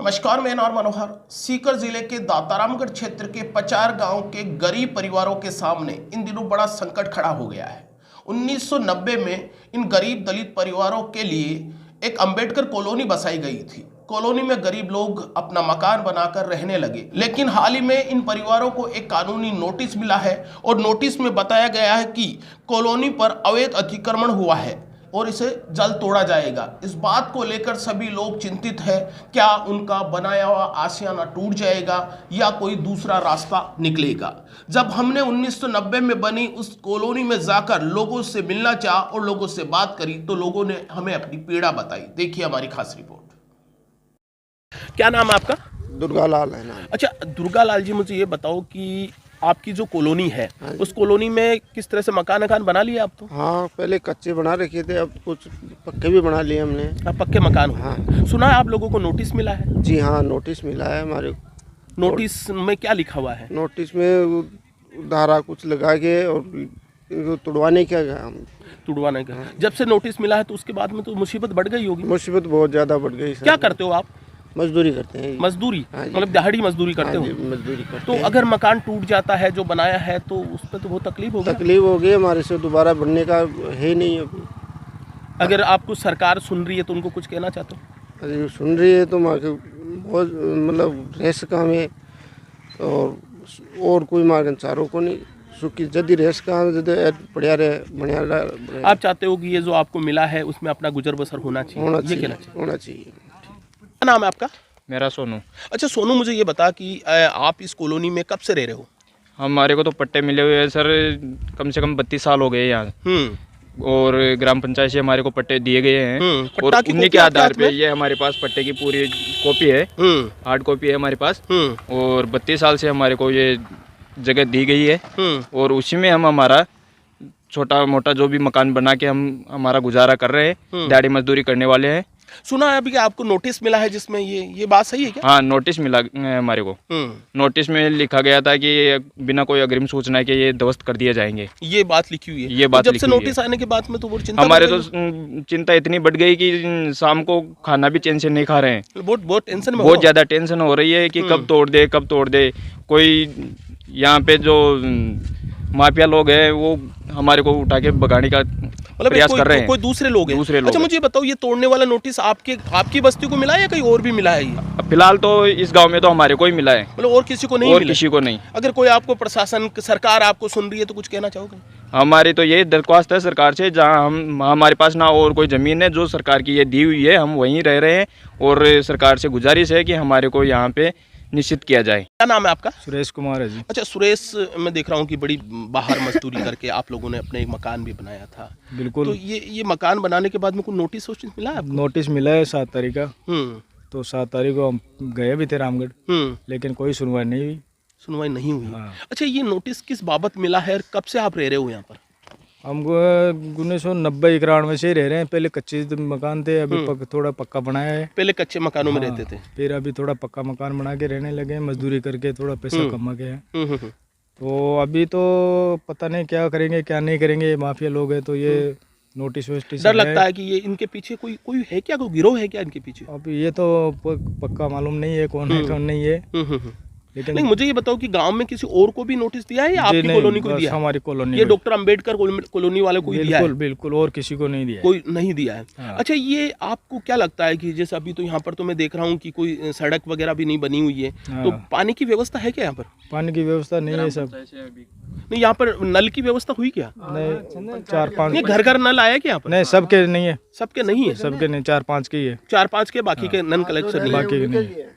नमस्कार, मैं नौर मनोहर। सीकर जिले के दातारामगढ़ क्षेत्र के पचार गांव के गरीब परिवारों के सामने इन दिनों बड़ा संकट खड़ा हो गया है। 1990 में इन गरीब दलित परिवारों के लिए एक अंबेडकर कॉलोनी बसाई गई थी। कॉलोनी में गरीब लोग अपना मकान बनाकर रहने लगे, लेकिन हाल ही में इन परिवारों को एक कानूनी नोटिस मिला है और नोटिस में बताया गया है कि कॉलोनी पर अवैध अतिक्रमण हुआ है और इसे जल्द तोड़ा जाएगा। इस बात को लेकर सभी लोग चिंतित हैं। क्या उनका बनाया हुआ आशियाना टूट जाएगा या कोई दूसरा रास्ता निकलेगा? जब हमने 1990 में बनी उस कॉलोनी में जाकर लोगों से मिलना चाहा और लोगों से बात करी तो लोगों ने हमें अपनी पीड़ा बताई। देखिए हमारी खास रिपोर्ट। क्या नाम है आपका? दुर्गालाल है नाम। अच्छा दुर्गालाल जी, मुझे ये बताओ कि आपकी जो कॉलोनी है उस कॉलोनी में किस तरह से मकान आप लिए आप? तो हाँ, पहले कच्चे बना रखे थे, अब कुछ पक्के भी बना लिए हमने। अब पक्के मकान? हाँ। सुना है आप लोगों को नोटिस मिला है? जी हाँ, नोटिस मिला है हमारे। नोटिस में क्या लिखा हुआ है? नोटिस में धारा कुछ लगा के और इनको तुड़वाने का तुड़वाने का। जब से नोटिस मिला है तो उसके बाद में तो मुसीबत बढ़ गई होगी। मुसीबत बहुत ज़्यादा बढ़ गई। क्या करते हो आप? मजदूरी करते हैं। मजदूरी? मतलब दिहाड़ी मजदूरी करते हो? मजदूरी करते तो हैं। अगर मकान टूट जाता है जो बनाया है तो उस पर तो बहुत तकलीफ होगी। तकलीफ होगी, हमारे से दोबारा बनने का है नहीं अभी। अगर आपको सरकार सुन रही है तो उनको कुछ कहना चाहते हो? अरे सुन रही है तो बहुत मतलब रेस का हमें और कोई मार्ग चारों को नहीं सुखी जदी रेस का बढ़िया रहे। आप चाहते हो कि ये जो आपको मिला है उसमें अपना गुजर बसर होना चाहिए? होना चाहिए। क्या नाम है आपका? मेरा सोनू। अच्छा सोनू, मुझे ये बता कि आप इस कॉलोनी में कब से रह रहे हो? हमारे को तो पट्टे मिले हुए हैं सर, कम से कम 32 साल हो गए यहाँ। और ग्राम पंचायत से हमारे को पट्टे दिए गए हैं और उन्हीं के आधार पे ये हमारे पास पट्टे की पूरी कॉपी है, हार्ड कॉपी है हमारे पास। और 32 साल से हमारे को ये जगह दी गई है और उसी में हम हमारा छोटा मोटा जो भी मकान बना के हम हमारा गुजारा कर रहे हैं। दिहाड़ी मजदूरी करने वाले हैं। सुना है अभी कि आपको नोटिस मिला है जिसमें ये बात सही है क्या? हाँ, नोटिस मिला हमारे को। नोटिस में लिखा गया था कि बिना कोई अग्रिम सूचना के ये ध्वस्त कर दिए जाएंगे। ये बात लिखी हुई है? ये बात जब से नोटिस आने के बाद में तो वो चिंता हमारे तो चिंता इतनी बढ़ गई कि शाम को खाना भी चैन से नहीं खा रहे हैं। बहुत टेंशन में, बहुत ज़्यादा टेंशन हो रही है कि कब तोड़ दे। कोई यहाँ पे जो माफिया लोग हैं वो हमारे को उठा के भगाने का प्रयास कर रहे हैं। कोई दूसरे लोग हैं? अच्छा मुझे बताओ, ये तोड़ने वाला नोटिस आपकी बस्ती को मिला है या कहीं और भी मिला है? ये फिलहाल तो इस गांव में तो हमारे को ही मिला है। मतलब और किसी को नहीं? और किसी को नहीं। अगर कोई आपको प्रशासन सरकार आपको सुन रही है तो कुछ कहना चाहोगे? हमारी तो ये दरख्वास्त है सरकार से, जहाँ हमारे पास ना और कोई ज़मीन है, जो सरकार की ये दी हुई है हम वहीं रह रहे हैं और सरकार से गुजारिश है कि हमारे को यहाँ पे निश्चित किया जाए। क्या नाम है आपका? सुरेश कुमार है जी। अच्छा सुरेश, मैं देख रहा हूँ कि बड़ी बाहर मजदूरी करके आप लोगों ने अपने एक मकान भी बनाया था। बिल्कुल। तो ये मकान बनाने के बाद में कोई नोटिस मिला है? नोटिस मिला है 7 तारीख का। तो 7 तारीख को हम गए भी थे रामगढ़, लेकिन कोई सुनवाई नहीं हुई। सुनवाई नहीं हुई? हाँ। अच्छा ये नोटिस किस बाबत मिला है? कब से आप रह रहे हो यहाँ पर? हमको 1990-91 से ही रह रहे हैं। पहले कच्चे मकान थे, अभी थोड़ा पक्का बनाया है। पहले कच्चे मकानों में रहते थे, फिर अभी थोड़ा पक्का मकान बना के रहने लगे हैं, मजदूरी करके थोड़ा पैसा कमा के हैं। तो अभी तो पता नहीं क्या करेंगे क्या नहीं करेंगे। माफिया लोग हैं तो ये नोटिस वोटिस डर लगता है कि ये इनके पीछे कोई है क्या? कोई गिरोह है क्या इनके पीछे? अभी ये तो पक्का मालूम नहीं है कौन है कौन नहीं है। लेकिन नहीं, मुझे ये बताओ कि गांव में किसी और को भी नोटिस दिया है या आपकी कॉलोनी को दिया? हमारी कॉलोनी, ये डॉक्टर अंबेडकर कॉलोनी वाले को दिया है? बिल्कुल, और किसी को नहीं दिया। कोई नहीं दिया है। हाँ। अच्छा ये आपको क्या लगता है कि जैसे अभी तो यहाँ पर तो मैं देख रहा हूँ कि कोई सड़क वगैरह भी नहीं बनी हुई है। हाँ। तो पानी की व्यवस्था है क्या यहाँ पर? पानी की व्यवस्था नहीं है सब। नहीं, यहाँ पर नल की व्यवस्था हुई क्या? नहीं, 4-5 घर नल आया क्या यहाँ पर? नहीं, सबके नहीं है। सबके नहीं है? सबके नहीं, 4-5 के ही है। 4-5 के, बाकी के नन कलेक्शन नहीं है? बाकी के नहीं है।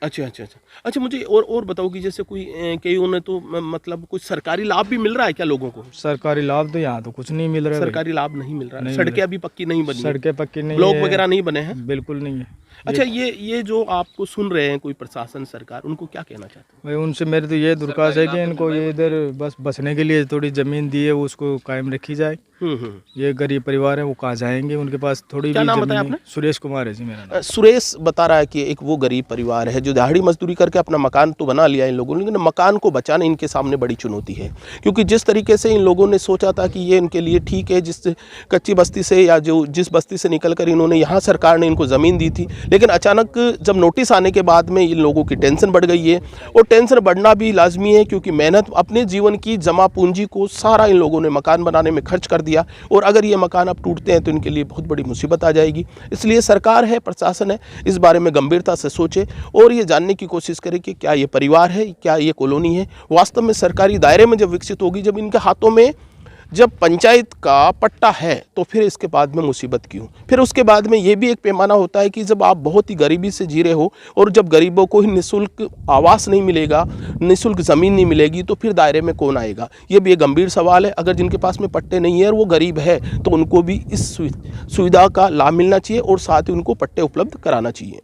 अच्छा मुझे और बताओ कि जैसे कई ने तो मतलब कुछ सरकारी लाभ भी मिल रहा है क्या लोगों को? सरकारी लाभ तो यहाँ तो कुछ नहीं मिल रहा है। सरकारी लाभ नहीं मिल रहा है? सड़कें अभी पक्की नहीं बनी? सड़कें पक्की नहीं, ब्लॉक वगैरह नहीं बने हैं? बिल्कुल नहीं है। अच्छा ये जो आपको सुन रहे हैं कोई प्रशासन सरकार, उनको क्या कहना चाहते हैं? भाई उनसे मेरी तो ये दरख्वास्त है कि इनको ये इधर बस बसने के लिए थोड़ी ज़मीन दी है उसको कायम रखी जाए। ये गरीब परिवार है, वो कहाँ जाएंगे? उनके पास थोड़ी क्या भी नाम बताया आपने? सुरेश कुमार है जी मेरा नाम। सुरेश बता रहा है कि एक वो गरीब परिवार है जो दिहाड़ी मजदूरी करके अपना मकान तो बना लिया इन लोगों ने, लेकिन मकान को बचाना इनके सामने बड़ी चुनौती है। क्योंकि जिस तरीके से इन लोगों ने सोचा था कि ये इनके लिए ठीक है, जिस कच्ची बस्ती से या जो जिस बस्ती से निकल कर इन्होंने यहाँ सरकार ने इनको ज़मीन दी थी, लेकिन अचानक जब नोटिस आने के बाद में इन लोगों की टेंशन बढ़ गई है, और टेंशन बढ़ना भी लाजमी है क्योंकि मेहनत, अपने जीवन की जमा पूंजी को सारा इन लोगों ने मकान बनाने में खर्च कर दिया, और अगर ये मकान अब टूटते हैं तो इनके लिए बहुत बड़ी मुसीबत आ जाएगी। इसलिए सरकार है, प्रशासन है, इस बारे में गंभीरता से सोचे और ये जानने की कोशिश करे कि क्या ये परिवार है, क्या ये कॉलोनी है वास्तव में सरकारी दायरे में जब विकसित होगी, जब इनके हाथों में जब पंचायत का पट्टा है, तो फिर इसके बाद में मुसीबत क्यों। फिर उसके बाद में ये भी एक पैमाना होता है कि जब आप बहुत ही गरीबी से जी रहे हो और जब गरीबों को ही निःशुल्क आवास नहीं मिलेगा, निःशुल्क ज़मीन नहीं मिलेगी, तो फिर दायरे में कौन आएगा। ये भी एक गंभीर सवाल है। अगर जिनके पास में पट्टे नहीं है और वो गरीब है तो उनको भी इस सुविधा का लाभ मिलना चाहिए और साथ ही उनको पट्टे उपलब्ध कराना चाहिए।